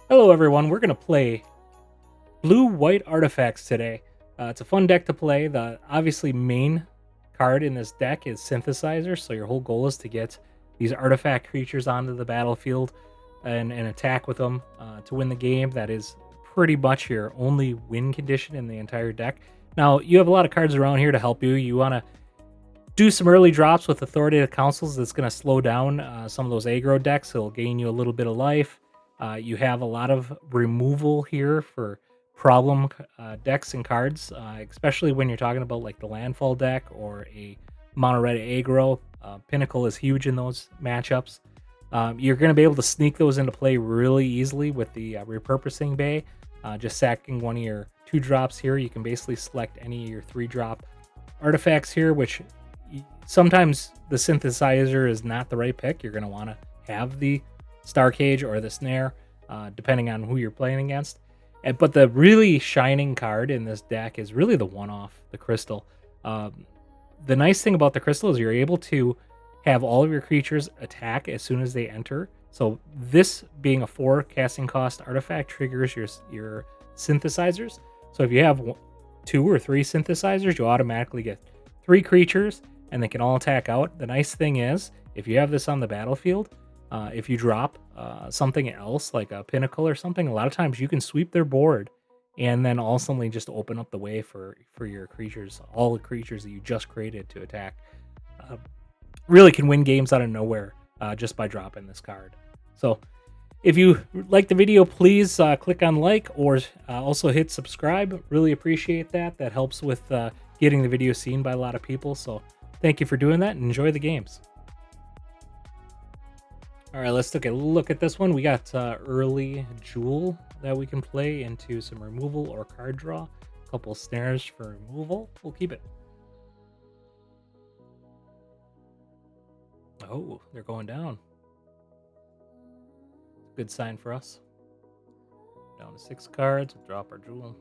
Hello everyone, we're going to play blue-white artifacts today. It's a fun deck to play. The obviously main card in this deck is Synthesizer, so your whole goal is to get these artifact creatures onto the battlefield and attack with them to win the game. That is pretty much your only win condition in the entire deck. Now, you have a lot of cards around here to help you. You want to do some early drops with Authoritative Councils that's going to slow down some of those aggro decks. It'll gain you a little bit of life. You have a lot of removal here for problem decks and cards, especially when you're talking about like the Landfall deck or a mono red aggro. Pinnacle is huge in those matchups. You're going to be able to sneak those into play really easily with the Repurposing Bay. Just sacking one of your 2-drops here. You can basically select any of your 3-drop artifacts here, which sometimes the Synthesizer is not the right pick. You're going to want to have the Starcage or the Snare, depending on who you're playing against. But the really shining card in this deck is really the one-off, the Crystal. The nice thing about the Crystal is you're able to have all of your creatures attack as soon as they enter. So this being a 4 casting cost artifact triggers your Synthesizers. So if you have 2 or 3 Synthesizers, you automatically get 3 creatures, and they can all attack out. The nice thing is, if you have this on the battlefield, if you drop something else like a Pinnacle or something, a lot of times you can sweep their board and then ultimately just open up the way for your creatures, all the creatures that you just created to attack. Really can win games out of nowhere just by dropping this card. So if you like the video, please click on like or also hit subscribe. Really appreciate that. That helps with getting the video seen by a lot of people. So thank you for doing that and enjoy the games. All right, let's take a look at this one. We got early Jewel that we can play into some removal or card draw. A couple snares for removal. We'll keep it. Oh, they're going down. Good sign for us. Down to 6 cards. We'll drop our Jewel.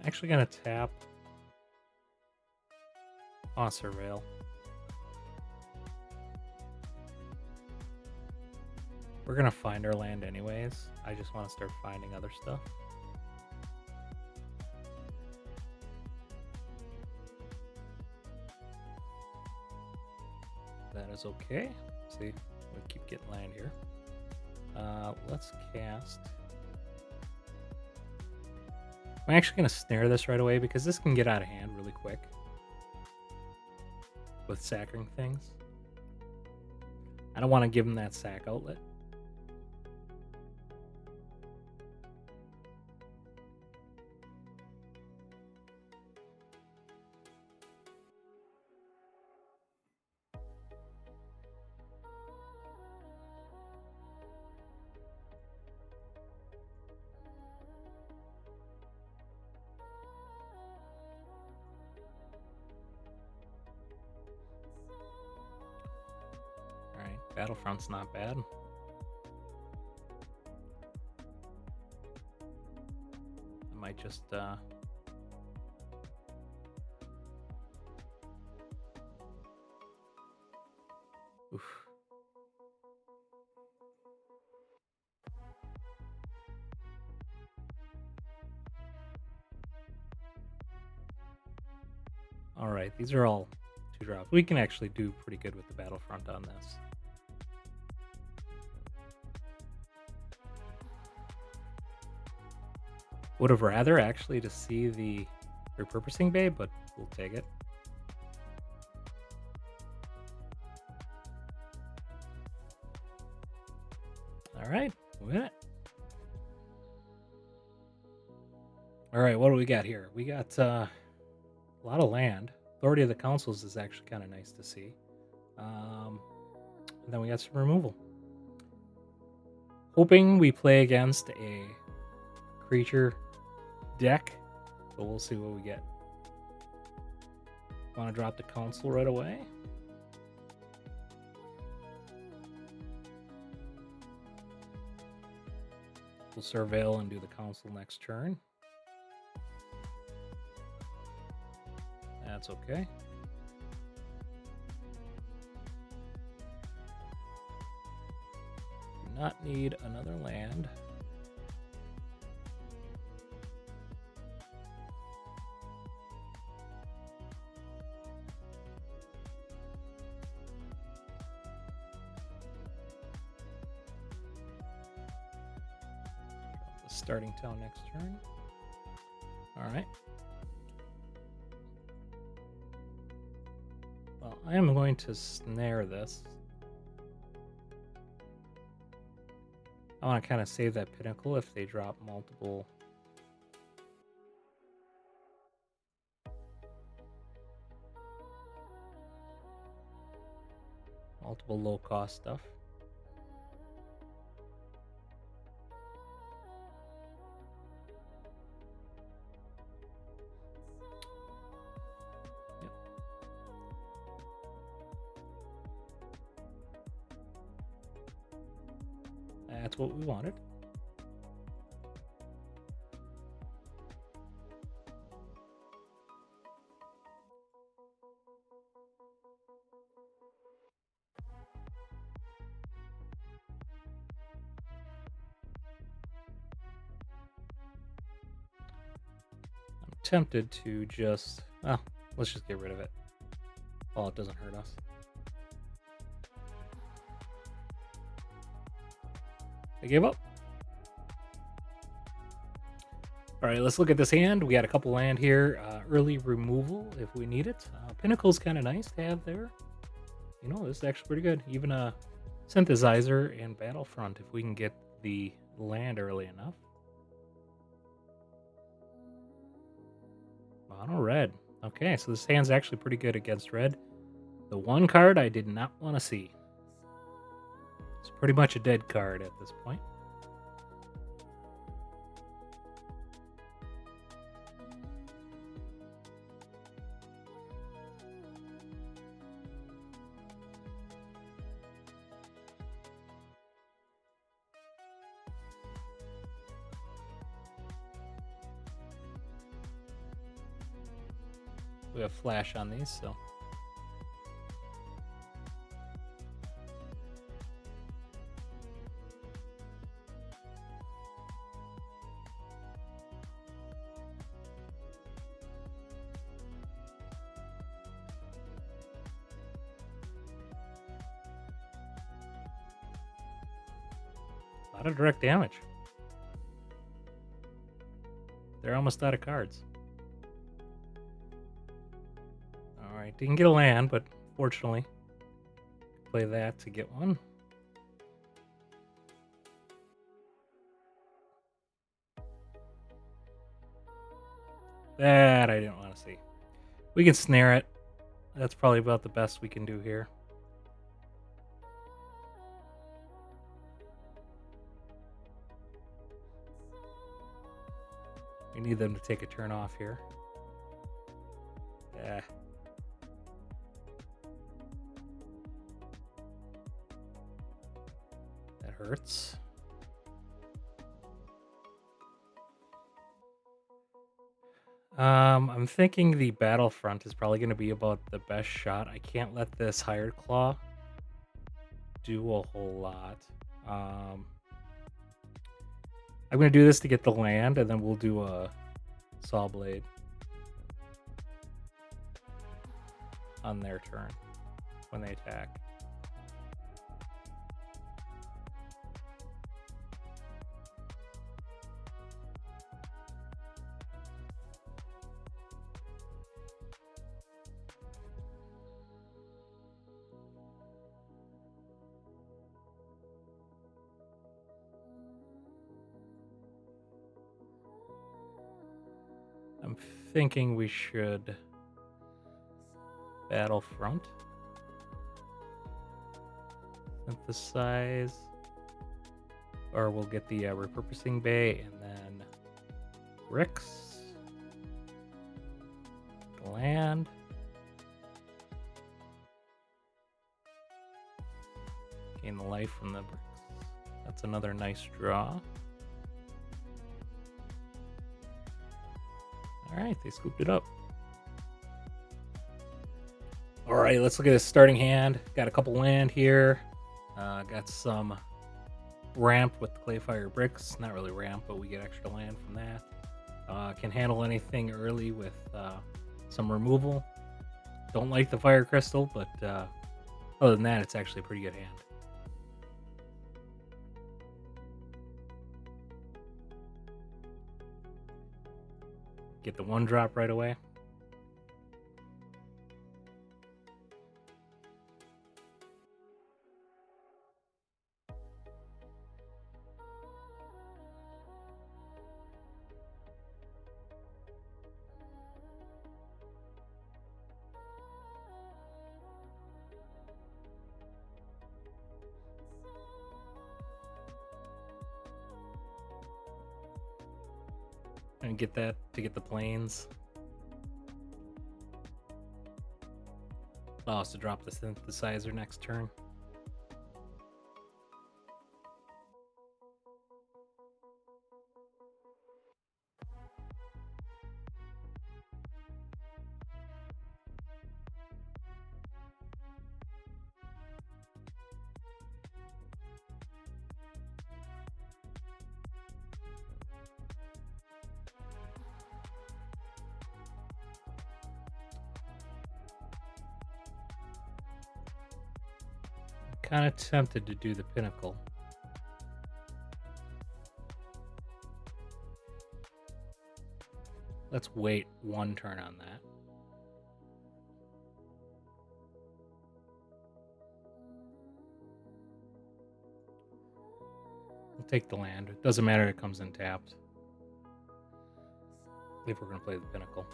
Actually gonna tap on Surveil. We're gonna find our land anyways. I just want to start finding other stuff. That is okay. See, we keep getting land here. Let's cast. I'm actually going to snare this right away because this can get out of hand really quick with sacking things. I don't want to give him that sack outlet. Battlefront's not bad. I might just oof. All right, these are all 2-drops. We can actually do pretty good with the Battlefront on this. Would have rather actually to see the Repurposing Bay, but we'll take it. All right, win it. All right, what do we got here? We got a lot of land. Authority of the Councils is actually kind of nice to see. And then we got some removal. Hoping we play against a creature deck, so we'll see what we get. Want to drop the Consul right away? We'll surveil and do the Council next turn. That's okay. Do not need another land. Starting town next turn. All right. Well, I am going to snare this. I want to kind of save that Pinnacle if they drop multiple low cost stuff. That's what we wanted. I'm tempted to just, well, let's just get rid of it. Well, it doesn't hurt us. I gave up. All right, let's look at this hand. We got a couple land here. Early removal if we need it. Pinnacle's kind of nice to have there. You know, this is actually pretty good. Even a Synthesizer and Battlefront if we can get the land early enough. Mono red. Okay, so this hand's actually pretty good against red. The one card I did not want to see. It's pretty much a dead card at this point. We have flash on these, so. A lot of direct damage. They're almost out of cards. Alright, didn't get a land, but fortunately, play that to get one. That I didn't want to see. We can snare it. That's probably about the best we can do here. We need them to take a turn off here. Yeah. That hurts. I'm thinking the Battlefront is probably going to be about the best shot. I can't let this Hired Claw do a whole lot. I'm going to do this to get the land, and then we'll do a Sawblade on their turn when they attack. I'm thinking we should Battlefront, synthesize, or we'll get the Repurposing Bay and then bricks, land, gain the life from the bricks. That's another nice draw. All right, they scooped it up. All right, let's look at this starting hand. Got a couple land here. Got some ramp with Clayfire Bricks. Not really ramp, but we get extra land from that. Can handle anything early with some removal. Don't like the Fire Crystal, but other than that, it's actually a pretty good hand. Get the 1-drop right away. And get that to get the planes. Allow us to drop the synthesizer next turn. Kind of tempted to do the Pinnacle. Let's wait 1 turn on that. We'll take the land. It doesn't matter if it comes in tapped. If we're going to play the Pinnacle.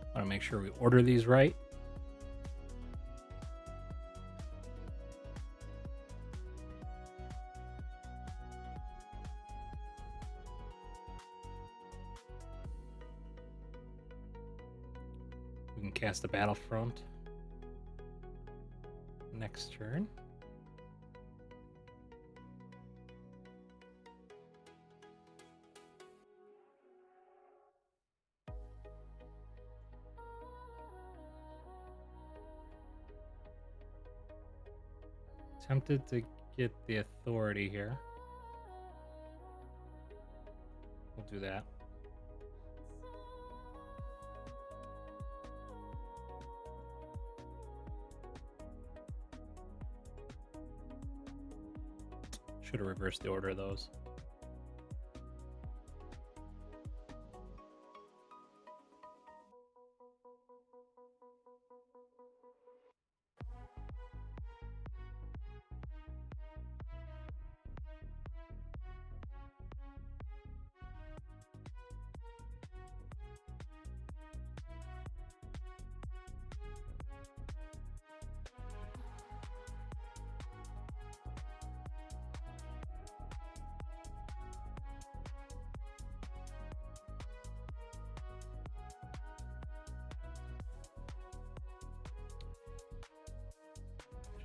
I want to make sure we order these right. We can cast the Battlefront next turn. Tempted to get the authority here. We'll do that. Should have reversed the order of those.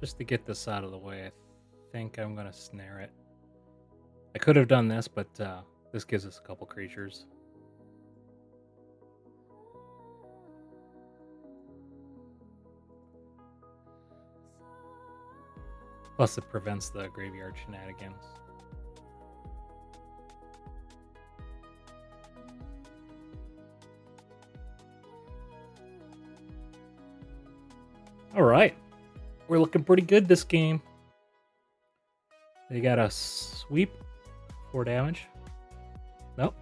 Just to get this out of the way, I think I'm going to snare it. I could have done this, but this gives us a couple creatures. Plus it prevents the graveyard shenanigans. All right. We're looking pretty good this game. They got a sweep, 4 damage. Nope.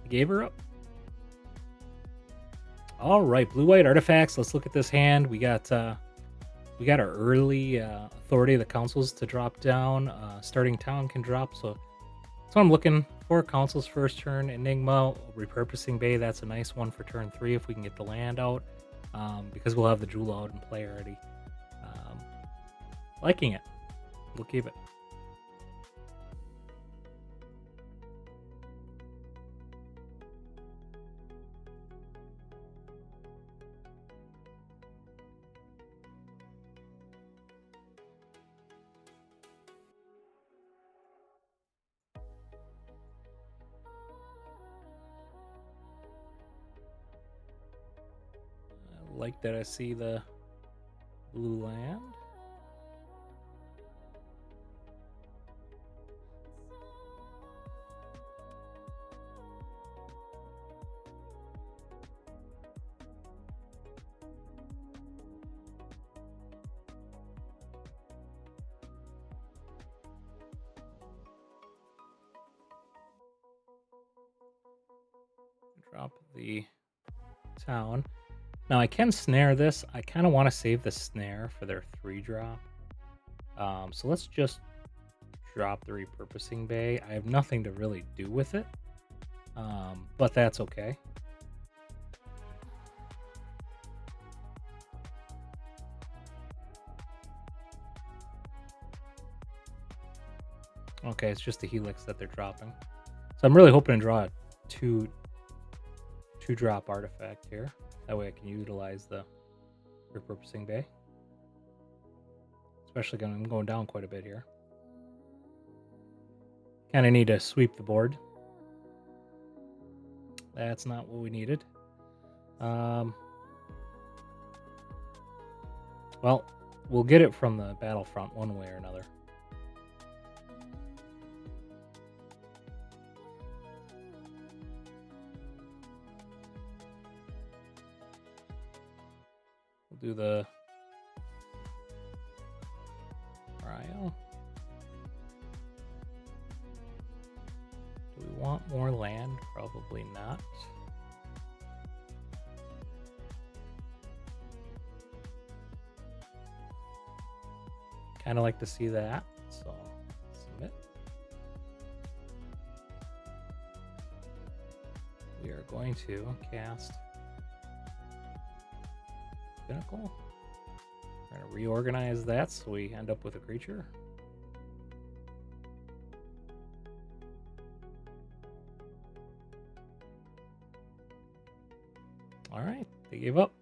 Gave her up. All right, blue-white artifacts. Let's look at this hand. We got our early authority of the Consuls to drop down. Starting town can drop, so So I'm looking for Consuls first turn, Enigma, Repurposing Bay. That's a nice one for turn 3 if we can get the land out, because we'll have the Jewel out in play already. Liking it. We'll keep it. I like that I see the blue land. Drop the town. Now I can snare this. I kind of want to save the snare for their 3-drop. So let's just drop the Repurposing Bay. I have nothing to really do with it, but that's okay. Okay, it's just the Helix that they're dropping. So I'm really hoping to draw a 2-drop artifact here. That way I can utilize the Repurposing Bay. Especially I'm going down quite a bit here. Kind of need to sweep the board. That's not what we needed. Well, we'll get it from the Battlefront one way or another. We'll do the Cryo. Do we want more land? Probably not. Kind of like to see that, so submit. We are going to cast Pinnacle. We're going to reorganize that so we end up with a creature. All right, they gave up.